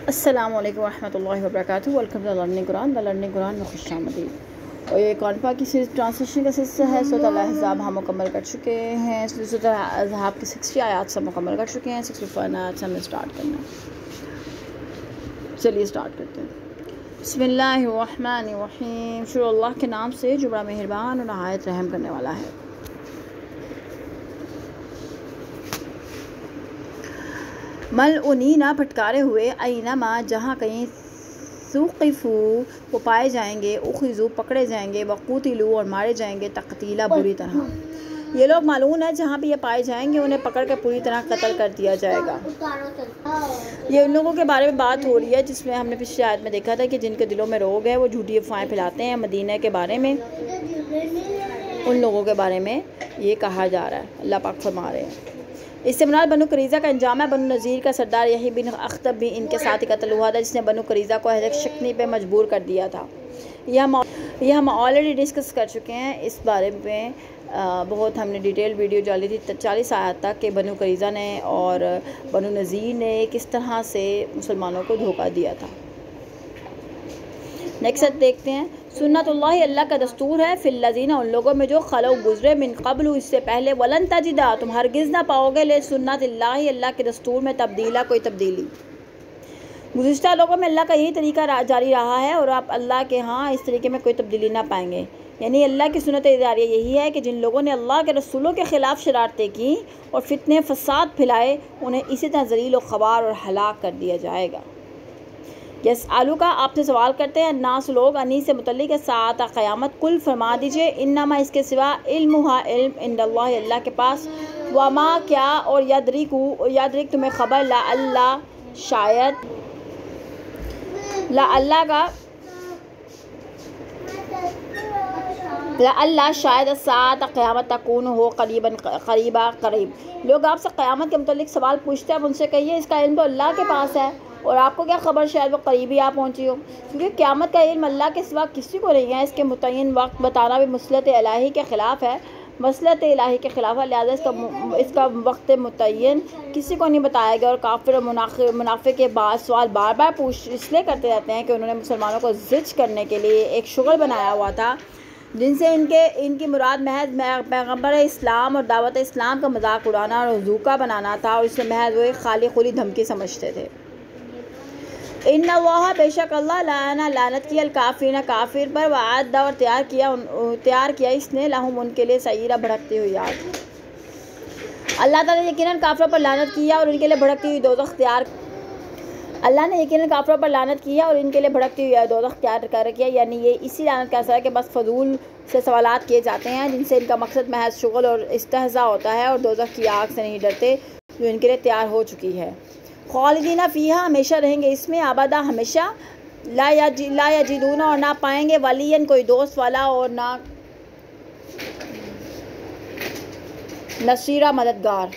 अस्सलामु अलैकुम रहमतुल्लाहि व बरकातुहू। Welcome to learning Quran. The learning Quran में खुशामदीद। और ये कौनपा की सीरीज ट्रांसलेशन का सिलसिला है। सूरह अल-अहज़ाब हम मुकम्मल कर चुके हैं। सूरह अल-अहज़ाब की 60 आयात सब मुकम्मल कर चुके हैं। 61 आयात से हमें स्टार्ट करना है। चलिए स्टार्ट करते हैं। बिस्मिल्लाहिर्रहमानिर्रहीम। शुरू अल्लाह के नाम से जो बड़ा मेहरबान और नहायत रहम करने वाला है। मलऊनीना फटकारे हुए, अइनमा जहाँ कहीं, सुक़िफ़ू वो पाए जाएंगे, उख़िज़ू पकड़े जाएंगे, वक़ूतिलू और मारे जाएंगे, तक़तीला बुरी तरह। ये लोग मालून है जहाँ भी ये पाए जाएंगे उन्हें पकड़ कर पूरी तरह कत्ल कर दिया जाएगा। ये उन लोगों के बारे में बात हो रही है जिसमें हमने पिछली आयत में देखा था कि जिनके दिलों में रोग है वो झूठी अफ़वाहें फैलाते हैं। मदीना के बारे में उन लोगों के बारे में ये कहा जा रहा है। अल्लाह पाक फरमा रहे हैं। इससे मुराद बनु करीज़ा का अंजाम है। बनु नज़ीर का सरदार यही बिन अख्तब भी इनके साथ ही कत्ल हुआ था, जिसने बनु करीज़ा को हज़रत शक्नी पे मजबूर कर दिया था। यह हम ऑलरेडी डिस्कस कर चुके हैं। इस बारे में बहुत हमने डिटेल वीडियो डाली थी 40 आयत तक के बनु करीज़ा ने और बनु नज़ीर ने किस तरह से मुसलमानों को धोखा दिया था। नेक्स्ट देखते हैं। सुन्नतुल्लाह अल्लाह का दस्तूर है फिल्लज़ीना उन लोगों में जो खलो गुज़रे मिन क़ब्लु इससे पहले, वलन तजिदा तुम हरगिज़ ना पाओगे ले सुन्नतिल्लाह अल्लाह के दस्तूर में तब्दीला कोई तब्दीली। गुज़िश्ता लोगों में अल्लाह का यही तरीका जारी रहा है और आप अल्लाह के यहाँ इस तरीके में कोई तब्दीली ना पाएंगे। यानी अल्लाह की सुन्नत जारिया यही है कि जिन लोगों ने अल्लाह के रसूलों के ख़िलाफ़ शरारतें की और फितने फसाद फैलाए उन्हें इसी तरह ज़लील व ख़बार और हलाक कर दिया जाएगा। यस आलू का आपसे सवाल करते हैं नास लोग अनी से मुतल्लिक़ सात क़यामत, कुल फरमा दीजिए इन्नमा इसके सिवा इल्मुहा इल्म इंदल्लाह अल्लाह के पास, वमा क्या और यादरिक तुम्हें ख़बर ला अल्लाह शायद, ला अल्लाह का ला अल्लाह शायद सात क़यामत तकून हो करीब। लोग आपसे क़यामत के मुतल्लिक़ सवाल पूछते हैं, आप उनसे कहिए इसका इल्म तो अल्लाह के पास है और आपको क्या ख़बर शायद वो करीबी आ पहुँची हो, क्योंकि क़यामत का इल्म अल्लाह के सिवा किसी को नहीं है। इसके मुतय्यन वक्त बताना भी मसलत इलाही के ख़िलाफ़ है, लिहाजा इसका वक्त मुतय्यन किसी को नहीं बताया गया। और काफिर और मुनाफिक के बाद सवाल बार बार पूछ इसलिए करते रहते हैं कि उन्होंने मुसलमानों को ज़िज करने के लिए एक शुगल बनाया हुआ था जिनसे इनकी मुराद महज पैगम्बर इस्लाम और दावत इस्लाम का मजाक उड़ाना और ज़ूका बनाना था, और इसमें महज वो एक खाली खुली धमकी समझते थे। इन्नल्लाह बेशक अल्लाह लानत किया काफिर काफिर पर वाद और तैयार किया इसने लहुम उनके लिए सईरा भड़कती हुई आग। अल्लाह ताला ने यकीनन काफिरों पर लानत किया और उनके लिए भड़कती हुई दोज़ख तैयार अल्लाह ने यकीनन काफिरों पर लानत किया और इनके लिए भड़कती हुई दोज़ख तैयार कर किया। यानी ये इसी लानत का असर है कि बस फजूल से सवालात किए जाते हैं जिनसे इनका मकसद महज शुगल और इस्तेहज़ा होता है और दोज़ख की आग से नहीं डरते जो इनके लिए तैयार हो चुकी है। खालिदीना फ़ीहा हमेशा रहेंगे इसमें, आबादा हमेशा, ला यजिदूना और ना पाएंगे, वलियन कोई दोस्त वाला और ना नसीरा मददगार।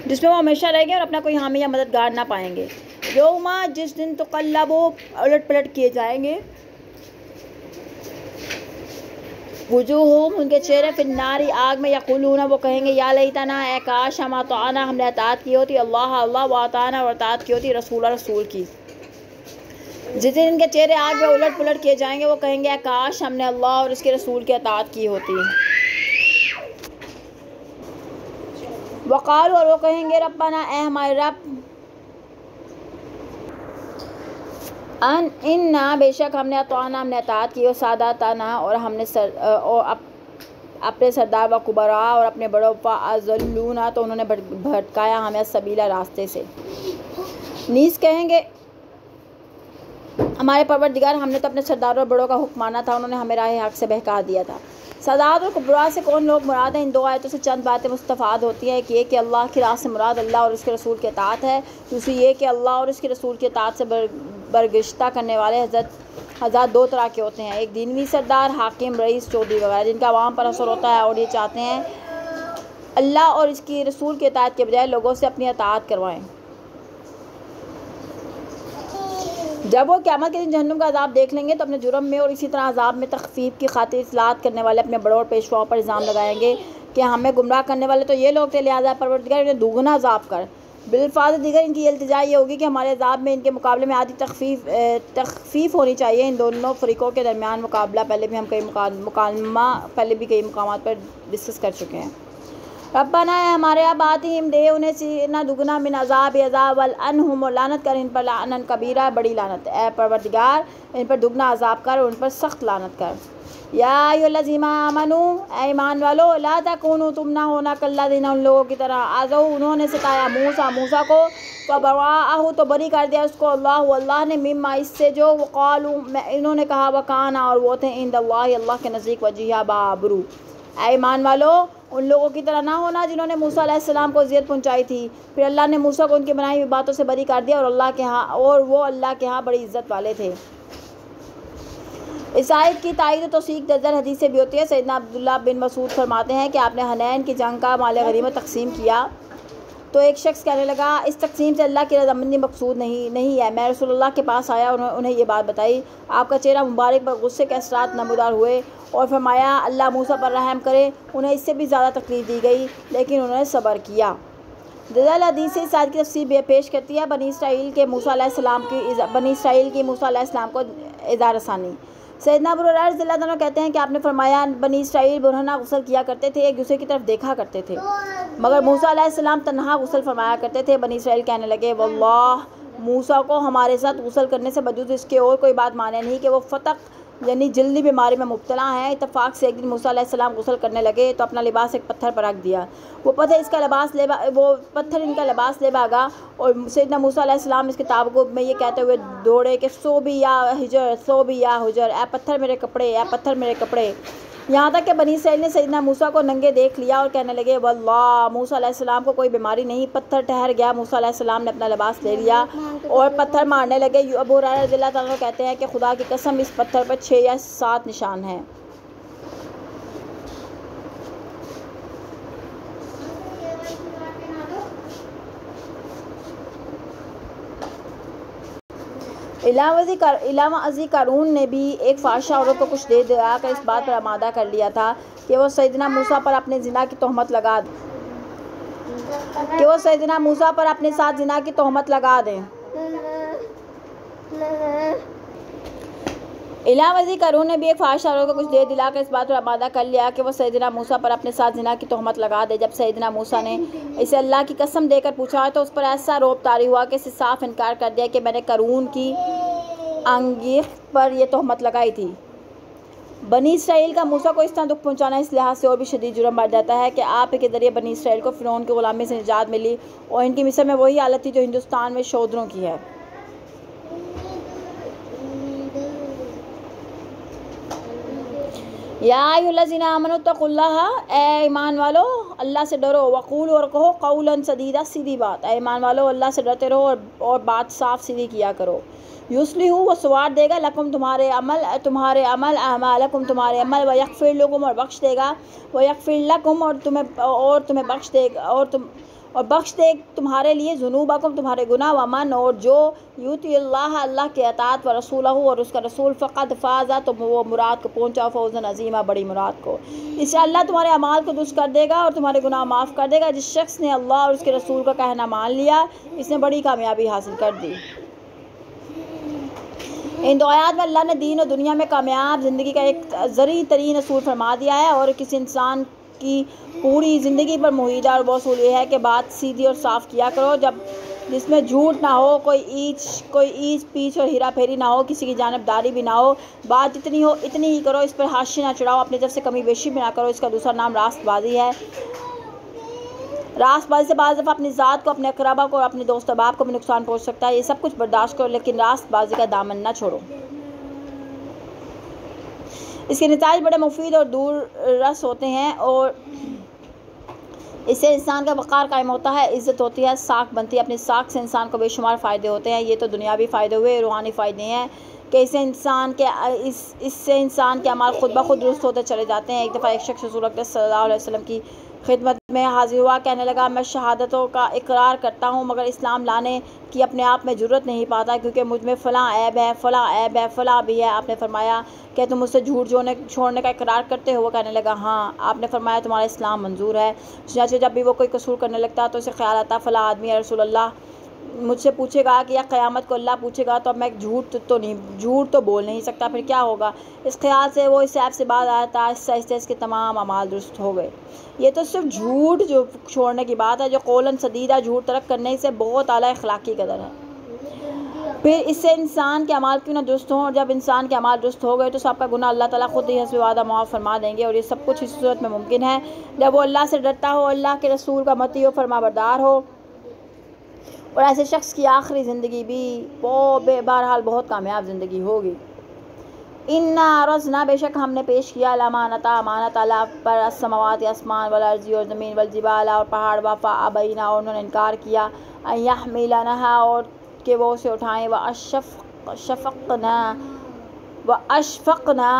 जिसमें वो हमेशा रहेंगे और अपना कोई हामी या मददगार ना पाएंगे। यौमा जिस दिन तो कल्लबो उलट पलट किए जाएंगे, वुजूहुम उनके चेहरे फिन्नारी आग में, यक़ूलूना वो कहेंगे या लैतना ए काश हम अताना हमने अतात की होती अल्लाह अल्लाह व अताना और अतात की होती रसूल की। जिस दिन इनके चेहरे आग में उलट पुलट किए जाएंगे वो कहेंगे काश हमने अल्लाह और उसके रसूल की अतात की होती। वक़ाल और वो कहेंगे रब्बना ए हमारे रब, अन इन्ना बेशक हमने अताना हमने अतात की और सादाताना और हमने अपने सरदार व कुबरा और अपने बड़ों पर अज़ल्लूना तो उन्होंने भटकाया हमें सबीला रास्ते से। नीस कहेंगे हमारे परवरदिगार हमने तो अपने सरदार और बड़ों का हुक्म माना था, उन्होंने हमें राह हक से बहका दिया था। सदात और कुबरा से कौन लोग मुराद हैं? इन दो आयतों से चंद बातें मुस्तफ़ाद होती हैं। एक ये कि अल्लाह की राह से मुराद अल्लाह और उसके रसूल के अतात है। दूसरी ये कि अल्लाह और उसके रसूल के अतात से बरगश्ता करने वाले हज़रत दो तरह के होते हैं। एक दीनवी सरदार, हाकिम, रईस, चौधरी वगैरह जिनका आवाम पर असर होता है और ये चाहते हैं अल्लाह और इसकी रसूल के अतात के बजाय लोगों से अपनी अतात करवाएँ। जब वो क़यामत के दिन जहन्नुम का अज़ाब देख लेंगे तो अपने जुर्म में और इसी तरह अज़ाब में तख़फ़ीफ़ की खातिर इस्लात करने वाले अपने बड़ों और पेशवाओं पर इल्ज़ाम लगाएंगे कि हमें गुमराह करने वाले तो ये लोग थे, लिहाजा परवरदिगार इन्हें दुगना अज़ाब कर। बिलफाज़ दीगर इनकी इल्तिजा ये होगी कि हमारे अज़ाब में इनके मुकाबले में आधी तखफ़ीफ़ होनी चाहिए। इन दोनों फ़रीक़ों के दरमियान मुकाबला पहले भी हम कई मुकामात पर डिस्कस कर चुके हैं। रब्बना है हमारे अब आती हिम दे उन्हें सीना दुगना मिन अज़ाब वल अनहुम, लानत कर इन पर लानन कबीरा, बड़ी लानत। ए परवरदिगार इन पर दुगना अज़ाब कर और उन पर सख्त लानत कर। या अय्युहल्लज़ीना आमनू, ए ईमान वालो, ला तकूनू, तुम ना होना कल्लज़ीना, उन लोगों की तरह, आज़ौ, उन्होंने सताया मूसा को, फ़बर्रअहू, तो बरी कर दिया उसको अल्लाह ने, मिम्मा, इससे जो, वक़ालू, इन्होंने कहा, वकाना, और वो थे, इंदल्लाहि, अल्लाह के नज़दीक, वजीहा, बाबरू। ए ईमान वालो, उन लोगों की तरह ना होना जिन्होंने मूसा अलैहिस्सलाम को अज़ियत पहुंचाई थी, फिर अल्लाह ने मूसा को उनकी बनाई हुई बातों से बरी कर दिया और वो अल्लाह के यहाँ बड़ी इज़्ज़त वाले थे। इस आयत की तायीद तौसीक दर्जन हदीस से भी होती है। सैयदना अब्दुल्लाह बिन मसूद फरमाते हैं कि आपने हनैन की जंग का माल गनीमत तकसीम किया तो एक शख्स कहने लगा, इस तकसीम से अल्लाह की रज़ामंदी मकसूद नहीं है। मैं रसूलुल्लाह के पास आया और उन्हें ये बात बताई। आपका चेहरा मुबारक पर गुस्से के असरात नमूदार हुए और फरमाया, अल्लाह मूसा पर रहम करे। उन्हें इससे भी ज़्यादा तकलीफ़ दी गई लेकिन उन्होंने सब्र किया। दलाल हदीस से इस आयत की तफसीर पेश करती है बनी इसराइल की मूसा अलैहिस्सलाम को इज़ार रसानी। सैयदना अबू हुरैरा रज़ियल्लाहु अन्हु कहते हैं कि आपने फरमाया, बनी इसराइल बुरहना गुस्ल किया करते थे, एक दूसरे की तरफ देखा करते थे, मगर मूसा अलैहिस्सलाम तन्हा गुस्ल फरमाया करते थे। बनी इसराइल कहने लगे, वल्लाह, मूसा को हमारे साथ गुस्ल करने से वजूद इसके और कोई बात माने नहीं कि वो फतक यानी जल्दी बीमारी में मुब्तला हैं। इत्तफाक से एक दिन मूसा अलैहिस्सलाम गुस्ल करने लगे तो अपना लिबास एक पत्थर पर रख दिया। वो पत्थर इनका लिबास ले भागा और सैयदना मूसा अलैहिस्सलाम इसके ताबुक में ये कहते हुए दौड़े कि सो भी या हुजर, ए पत्थर मेरे कपड़े। यहाँ तक कि बनी इसराइल ने सैयदना मूसा को नंगे देख लिया और कहने लगे, वल्लाह, मूसा अलैहिस्सलाम को कोई बीमारी नहीं। पत्थर ठहर गया। मूसा अलैहिस्सलाम ने अपना लिबास ले लिया और पत्थर मारने लगे। अबू हुरैरा रज़ियल्लाहु अन्हु कहते हैं कि खुदा की कसम इस पत्थर पर 6 या 7 निशान हैं। इलावा अज़ी कारून ने भी एक फाहिशा औरत को कुछ दे दिया कर इस बात पर आमादा कर लिया था कि वो सैयदना मूसा पर अपने ज़िना की तोहमत लगा दें। इलावज़ी कारून ने भी एक फाहिश औरत को कुछ दे दिलाकर इस बात पर आमादा कर लिया कि वो सैयदना मूसा पर अपने साथ ज़िना की तोहमत लगा दे। जब सैयदना मूसा ने इसे अल्लाह की कसम देकर पूछा तो उस पर ऐसा रोब तारी हुआ कि इसे साफ इनकार कर दिया कि मैंने कारून की अंगीख पर यह तोहमत लगाई थी। बनी इसराइल का मूसा को इस तरह दुख पहुँचाना इस लिहाज से और भी शदीद जुर्म बढ़ जाता है कि आप के ज़रिए बनी इसराइल को फ़िरौन की ग़ुलामी से निजात मिली और इनकी मिस्र में वही हालत थी जो हिंदुस्तान में शूद्रों की है। या अय्युहल्लज़ीना आमनू तक़ुल्लाह, ए ईमान वालो अल्लाह से डरो, वक़ूल, और कहो क़ौलन सदीदा, सीधी बात। ए ईमान वालो अल्लाह से डरते रहो और बात साफ सीधी किया करो। युस्लिहु, वो सवार देगा, लकुम, तुम्हारे अमल अमालकुम, तुम्हारे अमल, व यग़फ़िर लकुम, और बख्श देगा, व यग़फ़िर लकुम, और तुम्हें बख्श देगा, और बख्श दे तुम्हारे लिए ज़ुनूबकुम, तुम्हारे गुनाह, व मन, और जो युतिल्लाह, अल्लाह के अताअत, व रसूलहु, और उसका रसूल, फ़क़द फ़ाज़ा, तो वो मुराद को पहुँचा, फ़ौज़न अज़ीमा, बड़ी मुराद को। इससे अल्लाह तुम्हारे अमाल को दुरुस्त कर देगा और तुम्हारे गुनाह माफ़ कर देगा। जिस शख्स ने अल्लाह और उसके रसूल का कहना मान लिया, इसने बड़ी कामयाबी हासिल कर दी। इन दो आयात में अल्लाह ने दीन और दुनिया में कामयाब ज़िंदगी का एक ज़रूरी तरीन असूल फरमा दिया है और किसी इंसान की पूरी ज़िंदगी पर मुहिदा और वसूल ये है कि बात सीधी और साफ़ किया करो, जब जिसमें झूठ ना हो, कोई ईच पीछ और हेरा फेरी ना हो, किसी की जानबदारी भी ना हो। बात जितनी हो इतनी ही करो, इस पर हाशिया ना चढ़ाओ, अपनी तरफ से कमी बेशी भी ना करो। इसका दूसरा नाम रास्तबाजी है। रास्तबाजी से बाज़ दफ़ा अपनी ज़ात को, अपने अक़रबा को और अपने दोस्त अहबाब को भी नुकसान पहुँच सकता है। ये सब कुछ बर्दाश्त करो लेकिन रास्तबाजी का दामन ना छोड़ो। इसके नताइज बड़े मुफीद और दूर रस होते हैं और इससे इंसान का वक़ार कायम होता है, इज़्ज़त होती है, साख बनती है। अपनी साख से इंसान को बेशुमार फ़ायदे होते हैं। ये तो दुनियावी फ़ायदे हुए, रूहानी फ़ायदे हैं कि इससे इंसान के अमाल खुद ब खुद दुरुस्त होते चले जाते हैं। एक दफ़ा एक शख्स रसूल अकरम सल्लल्लाहु अलैहि वसल्लम की खिदमत में हाजिर हुआ। कहने लगा, मैं शहादतों का इकरार करता हूँ मगर इस्लाम लाने की अपने आप में जुर्रत नहीं पाता, क्योंकि मुझ में फ़लाँ ऐब है, फ़लाँ ऐब है, फ़लाँ भी है। आपने फरमाया, क्या तुम मुझसे झूठ छोड़ने का इकरार करते हो? वो कहने लगा, हाँ। आपने फरमाया, तुम्हारा इस्लाम मंजूर है। चुनांचे जब भी वो कोई कसूर करने लगता तो उसे ख्याल आता, फ़लाँ आदमी या रसूल अल्लाह मुझसे पूछेगा कि या क़यामत को अल्लाह पूछेगा तो अब मैं झूठ तो बोल नहीं सकता, फिर क्या होगा। इस ख्याल से वो इस ऐप से बाहर आया था। आहिस्ता इसके तमाम अमाल दुरुस्त हो गए। ये तो सिर्फ झूठ जो छोड़ने की बात है, जो कौलन सदीदा झूठ तर्क करने से बहुत आला अखलाकी कदर है। फिर इससे इंसान के अमाल क्यों ना दुरुस्त हों, और जब इंसान के अमाल दुरुस्त हो गए तो सबका गुनाह अल्लाह ताला खुद ही हस्ब वादा माफ़ फरमा देंगे। और ये सब कुछ इस सूरत में मुमकिन है जब वो अल्लाह से डरता हो, अल्लाह के रसूल का मती हो, फरमाबरदार हो। और ऐसे शख्स की आखिरी ज़िंदगी भी बहरहाल बहुत कामयाब ज़िंदगी होगी। इन्ना रज़ना, बेशक हमने पेश किया, अमानता अमानत अला पर असमावात, आसमान वल अर्ज़ी और ज़मीन वल जिबाला और पहाड़, वफ़ा अबैना, और उन्होंने इनकार किया, यहमिलनहा, और कि वो उसे उठाएँ, व अशफ़क़ना,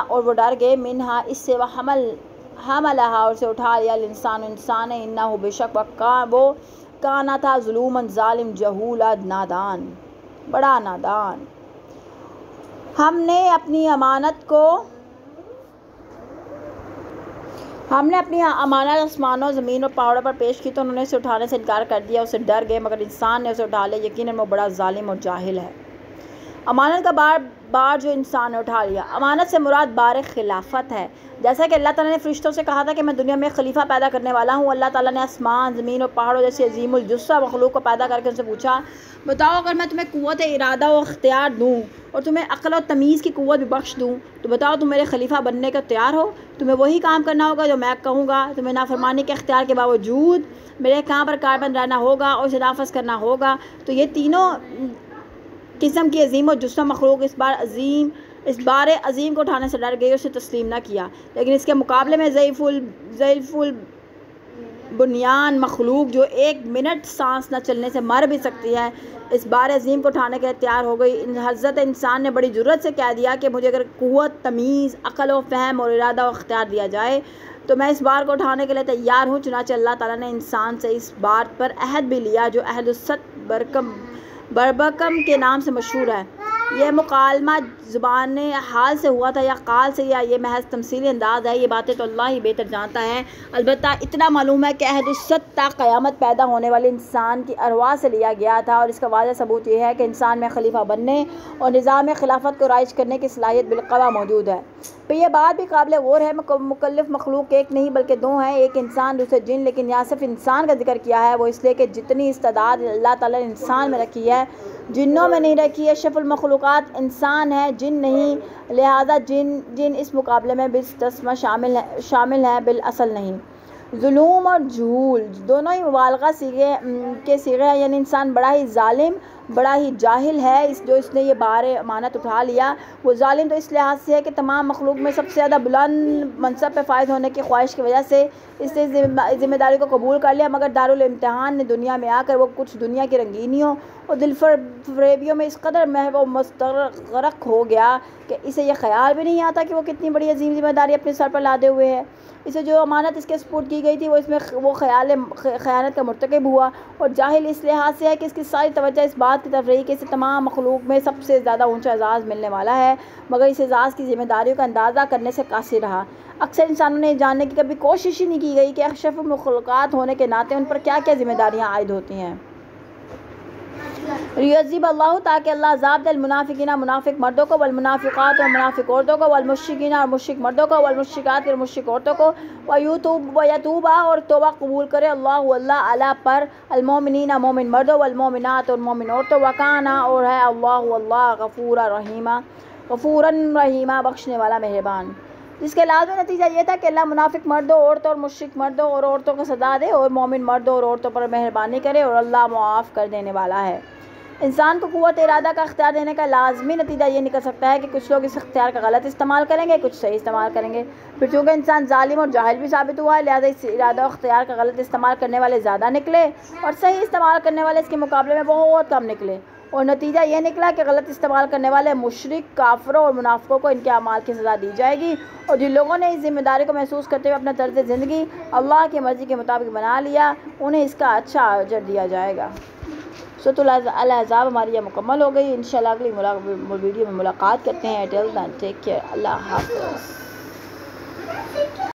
और वो डर गए, मिनहा, इससे, व हमलहा, और उसे उठा लिया, इंसान इन्नहु, बेशक वो काना था, ज़ुलूमन ज़ालिम, जहूला, नादान, बड़ा नादान। हमने अपनी अमानत आसमानों, ज़मीन और पहाड़ों पर पेश की तो उन्होंने उसे उठाने से इनकार कर दिया, उसे डर गए, मगर इंसान ने उसे उठा लिया, यकीनन वो बड़ा ज़ालिम और जाहिल है। अमानत का बार जो इंसान ने उठा लिया। अमानत से मुराद बार खिलाफत है। जैसा कि अल्लाह ताला ने फ़रिश्तों से कहा था कि मैं दुनिया में खलीफा पैदा करने वाला हूँ। अल्लाह ताला ने आसमान, ज़मीन और पहाड़ों जैसे अज़ीमुल जुस्सा मखलूक को पैदा करके उनसे पूछा, बताओ अगर मैं तुम्हें क़ुव्वत इरादा और अख्तियार दूँ और तुम्हें अक़ल और तमीज़ की क़ुव्वत भी बख्श दूँ, तो बताओ तुम मेरे खलीफा बनने का तैयार हो? तुम्हें वही काम करना होगा जो मैं कहूँगा। तुम्हें नाफरमानी के अख्तियार के बावजूद मेरे काम पर कारबंद रहना होगा और उसे नाफज़ करना होगा। तो ये तीनों किस्म की अज़ीम और जुस्सा मखलूक इस बार अज़ीम को उठाने से डर गई और उसे तस्लीम न किया। लेकिन इसके मुकाबले में ज़ईफ़ुल बुनियान मखलूक जो 1 मिनट सांस न चलने से मर भी सकती है, इस बार अज़ीम को उठाने के लिए तैयार हो गई। हज़रत इंसान ने बड़ी जुर्रत से कह दिया कि मुझे अगर क़ुव्वत, तमीज़, अक़ल व फ़हम और इरादा और इख्तियार दिया जाए तो मैं इस बार को उठाने के लिए तैयार हूँ। चुनांचे अल्लाह ताला ने इंसान से इस बात पर अहद भी लिया जो अहदुस्सत बरबकम के नाम से मशहूर है। यह मुकालमा ज़ुबान हाल से हुआ था या काल से, या ये महज तमसीली अंदाज़ है, ये बातें तो अल्लाह ही बेहतर जानता है। अलबत्ता इतना मालूम है कि अहदुस्सत ता क़यामत पैदा होने वाले इंसान की अरवाह से लिया गया था। और इसका वाज़ह सबूत यह है कि इंसान में खलीफा बनने और निज़ाम खिलाफत को राइज करने की सलाहियत बिलक़वा मौजूद है। तो ये बात भी काबिल गौर है। मुकल्लिफ मखलूक एक नहीं बल्कि 2 हैं, एक इंसान दूसरे जिन। लेकिन यहाँ सिर्फ इंसान का जिक्र किया है, वो इसलिए कि जितनी इस्तेदाद अल्लाह ताला ने इंसान में रखी है जिन्नों में नहीं रखी है। शफ़ुल मखलूक़ात इंसान है, जिन नहीं, लिहाजा जिन इस मुकाबले में बिस्तस्मा शामिल है, बिल असल नहीं। जुलूम और झूल दोनों ही मुबालगा सीगे हैं, यानी इंसान बड़ा ही जालिम, बड़ा ही जाहिल है जो इसने ये बार अमानत उठा लिया। वो जालिम तो इस लिहाज से है कि तमाम मखलूक में सबसे ज़्यादा बुलंद मनसब पे फ़ायद होने की ख्वाहिश की वजह से इसने ज़िम्मेदारी को कबूल कर लिया, मगर दारुल इम्तिहान ने दुनिया में आकर वो कुछ दुनिया की रंगीनियों और दिलफरेबियों में इस कदर महव मुस्तग़रक़ हो गया कि इसे यह ख्याल भी नहीं आता कि वो कितनी बड़ी अजीम ज़िम्मेदारी अपने सर पर लादे हुए है। इसे जो अमानत इसके सपुर्द की गई थी वो ख़यानत का मुर्तकिब हुआ, और जाहिल इस लिहाज से है कि इसकी सारी तवज्जो इस बात की तरफ रही कि इसे तमाम मखलूक में सबसे ज़्यादा ऊंचा एजाज़ मिलने वाला है, मगर इस एजाज़ की ज़िम्मेदारियों का अंदाज़ा करने से कासिर रहा। अक्सर इंसानों ने जानने की कभी कोशिश ही नहीं की गई कि अशरफुल मखलूक़ात होने के नाते उन पर क्या क्या ज़िम्मेदारियाँ आयद होती हैं। युअज़्ज़िब अल्लाह, ताकि अल्लाह अज़ाब दे मुनाफिकीना, मुनाफिक मर्दों को, वल मुनाफिकात और मुनाफिक औरतों को, वल मुश्रिकीना और मुश्रिक मर्दों को, वल मुश्रिकात और मुश्रिक औरतों को, व यतूबा और तौबा कबूल करे अल्लाह अला पर, अल मोमिनीना मोमिन मर्दों, वल मोमिनात और मोमिन औरतों, वकाना और है अल्लाह गफूरन रहीमा बख्शने वाला मेहरबान। जिसके लाज़मी नतीजा ये था कि अल्लाह मुनाफिक मर्दों, औरतों और मुश्रिक मर्दों और औरतों को सज़ा दे और मोमिन मर्दों और औरतों पर मेहरबानी करे, और अल्लाह मुआफ़ कर देने वाला है। इंसान को क़ुव्वत इरादा का अख्तियार देने का लाजमी नतीजा ये निकल सकता है कि कुछ लोग इस अख्तियार का गलत इस्तेमाल करेंगे, कुछ सही इस्तेमाल करेंगे। फिर चूँकि इंसान जालिम और जाहिल भी साबित हुआ है, लिहाजा इस इरादा और अख्तियार का गलत इस्तेमाल करने वाले ज़्यादा निकले और सही इस्तेमाल करने वाले इसके मुकाबले में बहुत कम निकले। और नतीजा ये निकला कि गलत इस्तेमाल करने वाले मुशरिक, काफरों और मुनाफिकों को इनके अमाल की सज़ा दी जाएगी। और जिन लोगों ने इस जिम्मेदारी को महसूस करते हुए अपना तर्ज ज़िंदगी अल्लाह की मर्ज़ी के मुताबिक बना लिया, उन्हें इसका अच्छा अजर दिया जाएगा। सूरह अल-अहज़ाब हमारी यह मुकम्मल हो गई। इंशाअल्लाह अगली वीडियो में मुलाकात करते हैं। Till then take care. Allah हाफ़िज़।